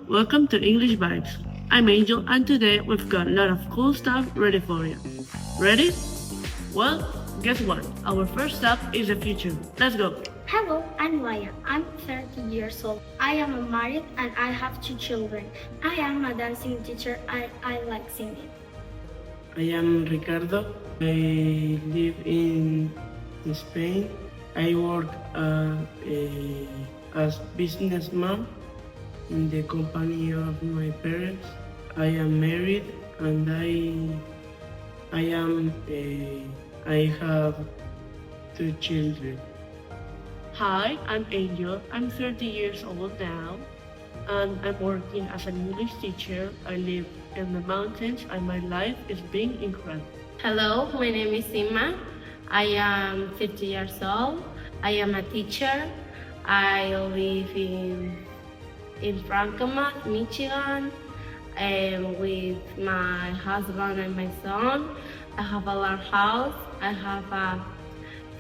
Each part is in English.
Welcome to English Vibes. I'm Angel, and today we've got a lot of cool stuff ready for you. Ready? Well, guess what? Our first stop is the future. Let's go. Hello, I'm Maya. I'm 30 years old. I am married and I have 2 children. I am a dancing teacher and I like singing. I am Ricardo. I live in Spain. I work as businessman in the company of my parents. I am married and I have 2 children. Hi, I'm Angel. I'm 30 years old now, and I'm working as an English teacher. I live in the mountains, and my life is being incredible. Hello, my name is Sima. I am 50 years old. I am a teacher. I live in Francomat, Michigan, with my husband and my son. I have a large house. I have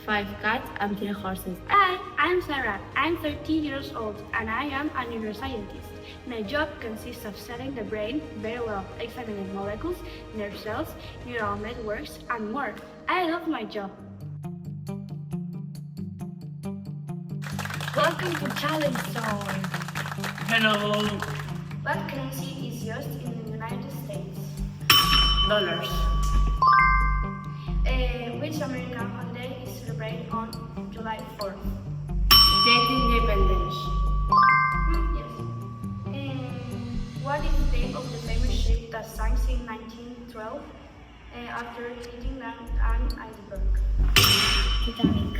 5 cats and 3 horses. Hi, I'm Sarah. I'm 30 years old and I am a neuroscientist. My job consists of studying the brain very well, examining molecules, nerve cells, neural networks, and more. I love my job. Welcome to Challenge Zone. Hello, What currency is used in the United States? dollars. Which American holiday is celebrated on July 4th? State independence. Yes. What is the name of the famous ship that sank in 1912 after hitting an iceberg? Titanic.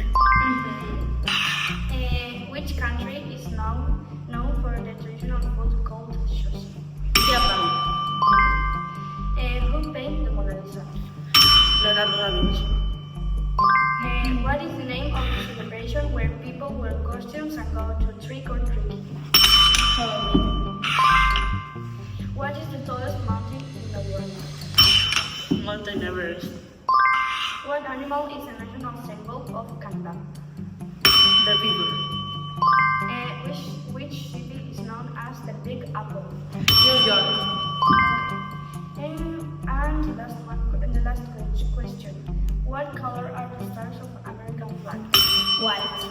Which country is known for the traditional food called sushi? Japan. Who painted the Mona Lisa? Leonardo da Vinci. What is the name of the celebration where people wear costumes and go to trick or treat? Halloween. What is the tallest mountain in the world? Mountain Everest. What animal is the national symbol of Canada? The beaver. Which city is known as the Big Apple? New York. And the last question. What color are the stars of American flag? White.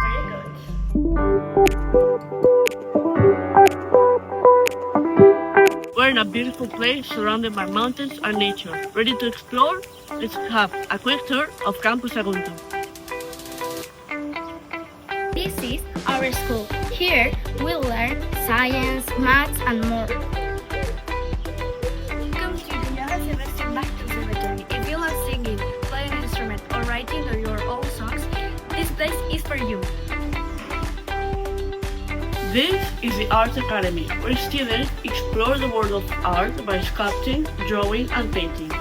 Very good. We're in a beautiful place surrounded by mountains and nature. Ready to explore? Let's have a quick tour of Campus Sagunto. This is our school. Here we learn science, maths, and more. Come to the Yoga Semester Back Conservatory. If you love singing, playing an instrument, or writing your own songs, this place is for you. This is the Art Academy, where students explore the world of art by sculpting, drawing, and painting.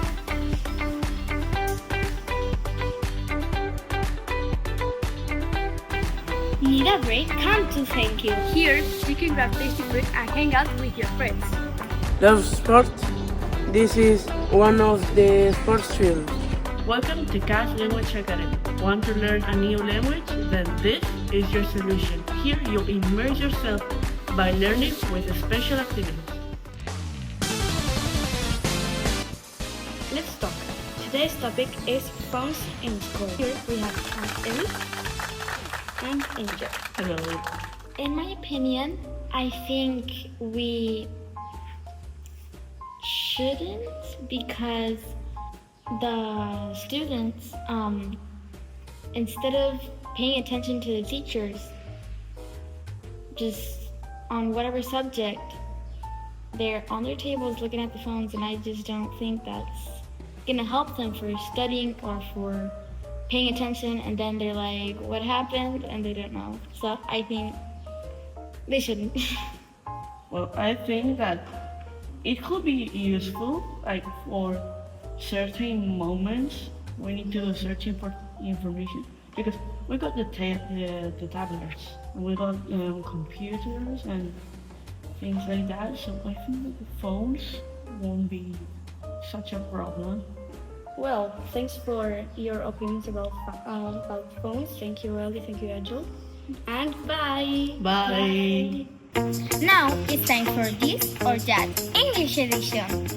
Need a break? Come to Thank You. Here, you can grab tasty food and hang out with your friends. Love sport. This is one of the sports fields. Welcome to Cash Language Academy. Want to learn a new language? Then this is your solution. Here you'll immerse yourself by learning with special activities. Let's talk. Today's topic is phones in school. Here we have Ellie and Angel. Hello. In my opinion, I think we shouldn't, because the students, instead of paying attention to the teachers, just on whatever subject, they're on their tables looking at the phones, and I just don't think that's gonna help them for studying or for paying attention. And then they're like, what happened? And they don't know. So I think they shouldn't. Well, I think that it could be useful, like for certain moments we need to do searching for information, because we got the tablets, and we got computers and things like that. So I think that the phones won't be such a problem. Well, thanks for your opinions about phones. Thank you, Ellie. Thank you, Angel. And bye. Bye. Now it's time for this or that English edition.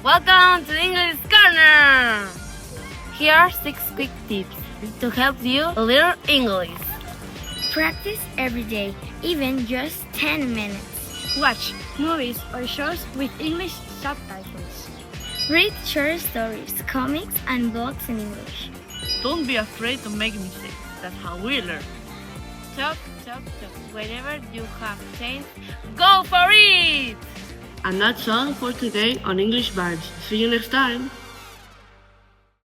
Welcome to English Corner! Here are 6 quick tips to help you learn English. Practice every day, even just 10 minutes. Watch movies or shows with English subtitles. Read short stories, comics, and books in English. Don't be afraid to make mistakes. That's how we learn. Talk. Whenever you have chance, go for it! And that's all for today on English Vibes. See you next time.